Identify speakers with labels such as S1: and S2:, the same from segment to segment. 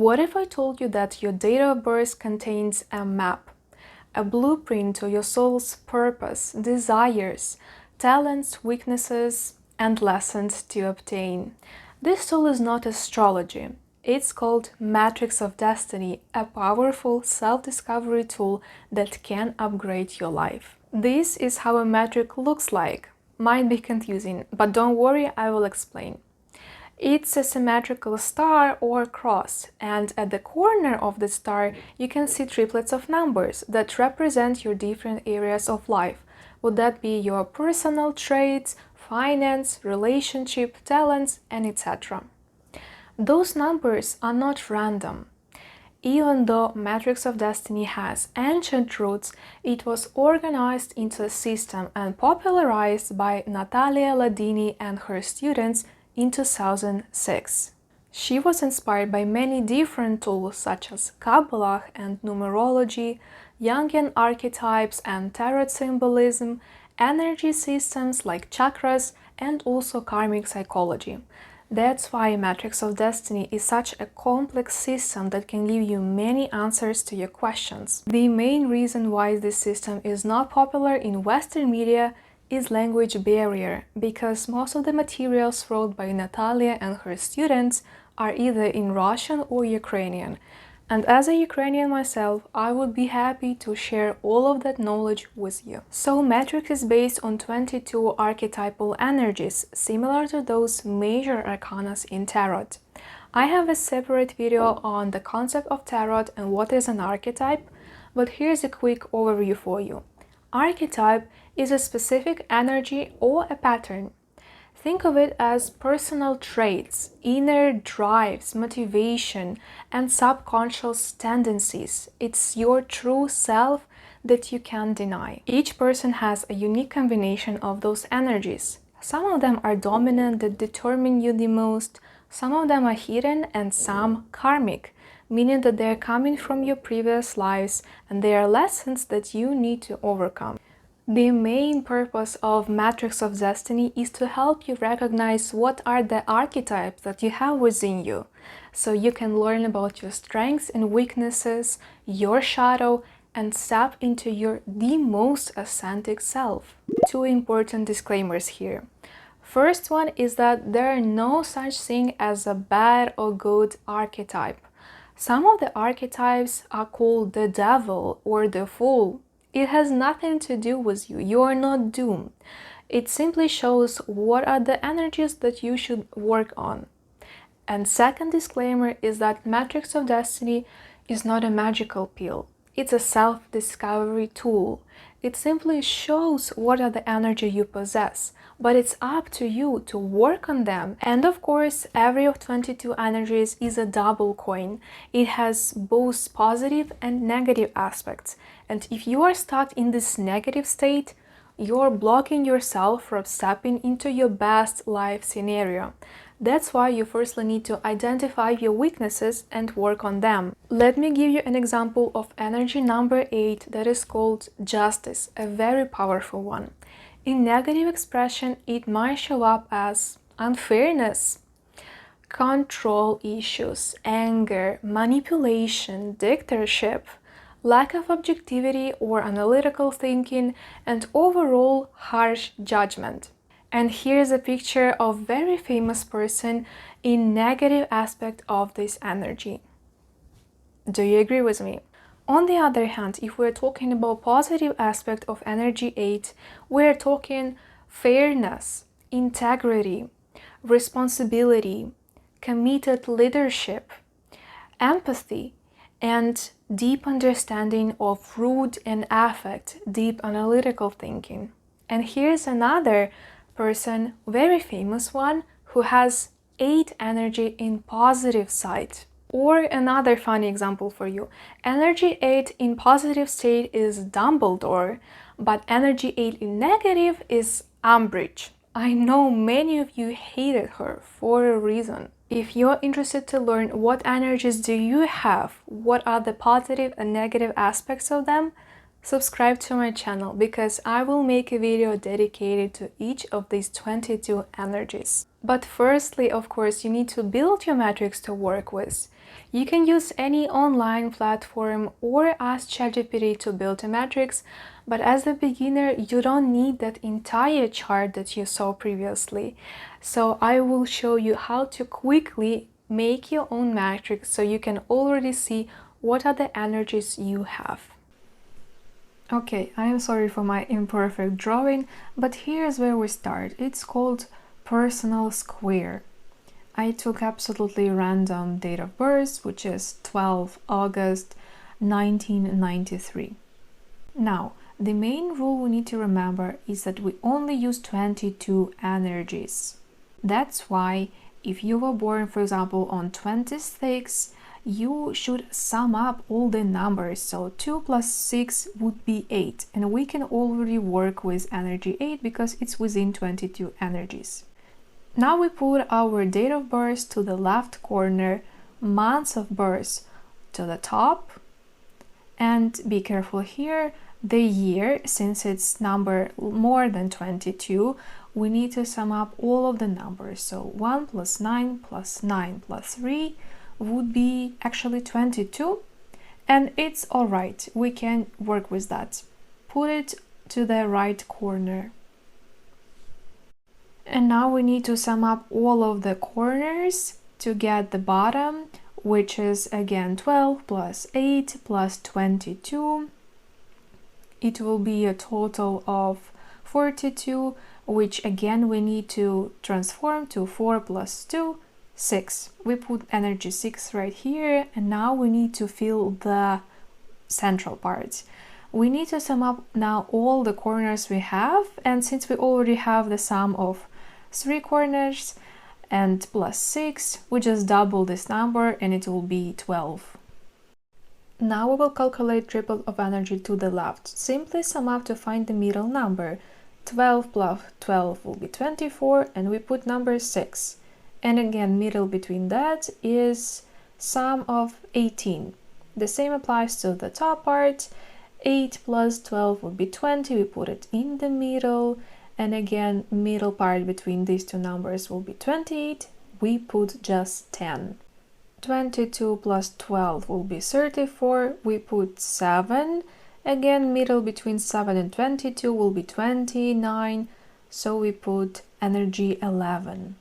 S1: What if I told you that your date of birth contains a map, a blueprint to your soul's purpose, desires, talents, weaknesses, and lessons to obtain? This tool is not astrology. It's called Matrix of Destiny, a powerful self-discovery tool that can upgrade your life. This is how a matrix looks like. Might be confusing, but don't worry, I will explain. It's a symmetrical star or cross, and at the corner of the star you can see triplets of numbers that represent your different areas of life. Would that be your personal traits, finance, relationship, talents, and etc. Those numbers are not random. Even though Matrix of Destiny has ancient roots, it was organized into a system and popularized by Natalia Ladini and her students in 2006. She was inspired by many different tools such as Kabbalah and numerology, Jungian archetypes and tarot symbolism, energy systems like chakras, and also karmic psychology. That's why Matrix of Destiny is such a complex system that can give you many answers to your questions. The main reason why this system is not popular in Western media is language barrier, because most of the materials wrote by Natalia and her students are either in Russian or Ukrainian. And as a Ukrainian myself, I would be happy to share all of that knowledge with you. So Matrix is based on 22 archetypal energies, similar to those major arcanas in tarot. I have a separate video on the concept of tarot and what is an archetype, but here's a quick overview for you. Archetype is a specific energy or a pattern. Think of it as personal traits, inner drives, motivation, and subconscious tendencies. It's your true self that you can't deny. Each person has a unique combination of those energies. Some of them are dominant that determine you the most, some of them are hidden, and some karmic, meaning that they're coming from your previous lives and they are lessons that you need to overcome. The main purpose of Matrix of Destiny is to help you recognize what are the archetypes that you have within you, so you can learn about your strengths and weaknesses, your shadow, and step into the most authentic self. Two important disclaimers here. First one is that there are no such thing as a bad or good archetype. Some of the archetypes are called the devil or the fool. It has nothing to do with you. You are not doomed. It simply shows what are the energies that you should work on. And second disclaimer is that Matrix of Destiny is not a magical pill. It's a self-discovery tool. It simply shows what are the energy you possess, but it's up to you to work on them. And of course, every of 22 energies is a double coin. It has both positive and negative aspects. And if you are stuck in this negative state, you're blocking yourself from stepping into your best life scenario. That's why you firstly need to identify your weaknesses and work on them. Let me give you an example of energy number 8 that is called justice, a very powerful one. In negative expression, it might show up as unfairness, control issues, anger, manipulation, dictatorship, lack of objectivity or analytical thinking, and overall harsh judgment. And here's a picture of a very famous person in negative aspect of this energy. Do you agree with me? On the other hand, if we're talking about positive aspect of energy 8, we're talking fairness, integrity, responsibility, committed leadership, empathy, and deep understanding of root and affect, deep analytical thinking. And here's another person, very famous one, who has 8 energy in positive side. Or another funny example for you. Energy 8 in positive state is Dumbledore, but energy 8 in negative is Umbridge. I know many of you hated her for a reason. If you're interested to learn what energies do you have, what are the positive and negative aspects of them, subscribe to my channel because I will make a video dedicated to each of these 22 energies. But firstly, of course, you need to build your matrix to work with. You can use any online platform or ask ChatGPT to build a matrix, but as a beginner, you don't need that entire chart that you saw previously. So I will show you how to quickly make your own matrix so you can already see what are the energies you have. Okay, I am sorry for my imperfect drawing, but here's where we start. It's called personal square. I took absolutely random date of birth, which is 12 August 1993. Now, the main rule we need to remember is that we only use 22 energies. That's why if you were born, for example, on 26, you should sum up all the numbers. So 2 plus 6 would be 8, and we can already work with energy 8 because it's within 22 energies. Now we put our date of birth to the left corner, months of birth to the top, and be careful here, the year, since it's number more than 22, we need to sum up all of the numbers. So 1 plus 9 plus 9 plus 3 would be actually 22, and it's alright, we can work with that. Put it to the right corner. And now we need to sum up all of the corners to get the bottom, which is again 12 plus 8 plus 22. It will be a total of 42, which again we need to transform to 4 plus 2, 6. We put energy 6 right here, and now we need to fill the central part. We need to sum up now all the corners we have, and since we already have the sum of 3 corners and plus 6, we just double this number and it will be 12. Now we will calculate triplet of energy to the left. Simply sum up to find the middle number. 12 plus 12 will be 24, and we put number 6. And again, middle between that is sum of 18. The same applies to the top part. 8 plus 12 would be 20, we put it in the middle. And again, middle part between these two numbers will be 28, we put just 10. 22 plus 12 will be 34, we put 7. Again, middle between 7 and 22 will be 29, so we put energy 11.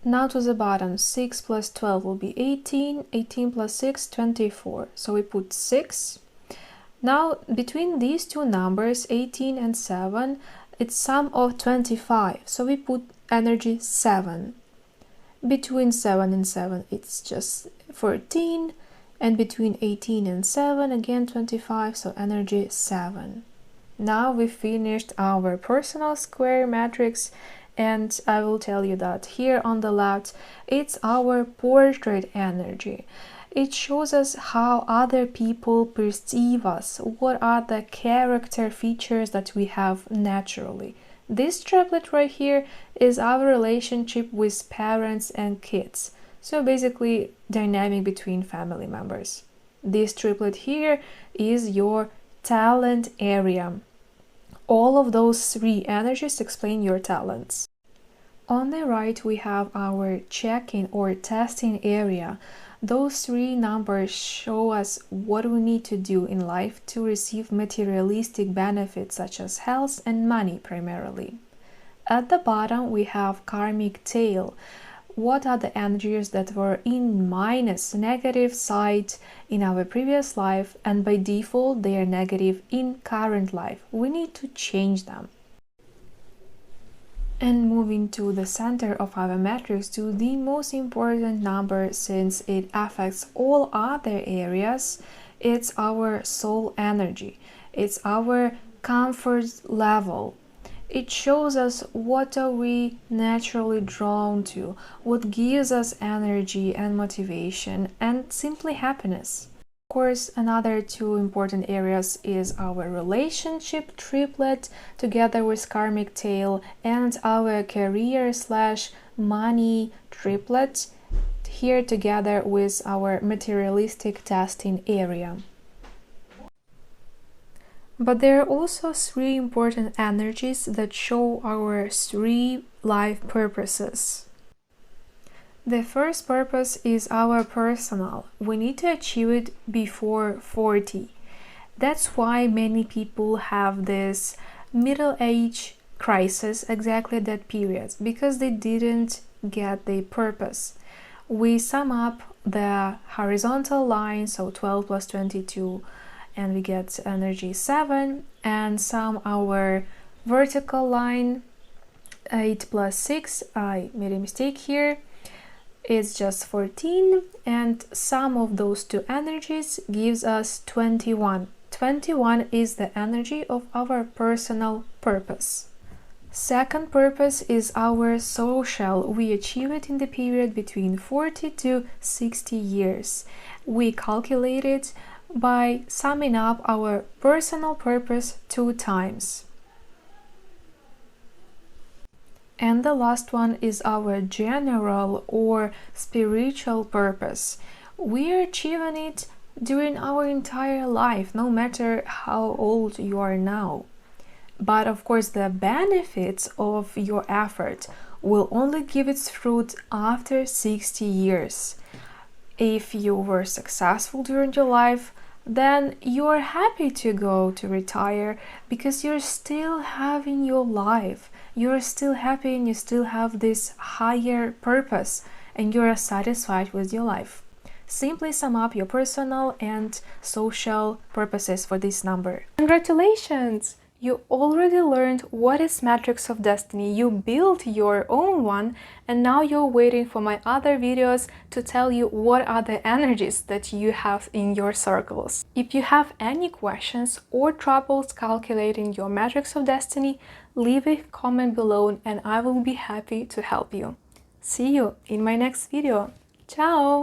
S1: Now to the bottom, 6 plus 12 will be 18, 18 plus 6, 24, so we put 6. Now, between these two numbers, 18 and 7, it's sum of 25, so we put energy 7. Between 7 and 7, it's just 14, and between 18 and 7, again 25, so energy 7. Now we finished our personal square matrix, and I will tell you that here on the left, it's our portrait energy. It shows us how other people perceive us, what are the character features that we have naturally. This triplet right here is our relationship with parents and kids, so basically dynamic between family members. This triplet here is your talent area. All of those 3 energies explain your talents. On the right we have our checking or testing area. Those 3 numbers show us what we need to do in life to receive materialistic benefits such as health and money primarily. At the bottom we have karmic tail. What are the energies that were in minus negative side in our previous life, and by default they are negative in current life? We need to change them. And moving to the center of our matrix, to the most important number since it affects all other areas, it's our soul energy. It's our comfort level. It shows us what are we naturally drawn to, what gives us energy and motivation, and simply happiness. Of course, another 2 important areas is our relationship triplet together with karmic tail, and our career/money triplet here together with our materialistic testing area. But there are also 3 important energies that show our 3 life purposes. The first purpose is our personal. We need to achieve it before 40. That's why many people have this middle age crisis exactly at that period, because they didn't get their purpose. We sum up the horizontal line, so 12 plus 22, and we get energy 7, and sum our vertical line, 8 plus 6, I made a mistake here, it's just 14, and sum of those two energies gives us 21. 21 is the energy of our personal purpose. Second purpose is our social. We achieve it in the period between 40 to 60 years. We calculate it by summing up our personal purpose 2 times. And the last one is our general or spiritual purpose. We are achieving it during our entire life, no matter how old you are now. But of course, the benefits of your effort will only give its fruit after 60 years. If you were successful during your life, then you are happy to go to retire because you're still having your life. You're still happy and you still have this higher purpose and you're satisfied with your life. Simply sum up your personal and social purposes for this number. Congratulations! You already learned what is Matrix of Destiny. You built your own one, and now you're waiting for my other videos to tell you what are the energies that you have in your circles. If you have any questions or troubles calculating your Matrix of Destiny, leave a comment below and I will be happy to help you. See you in my next video. Ciao!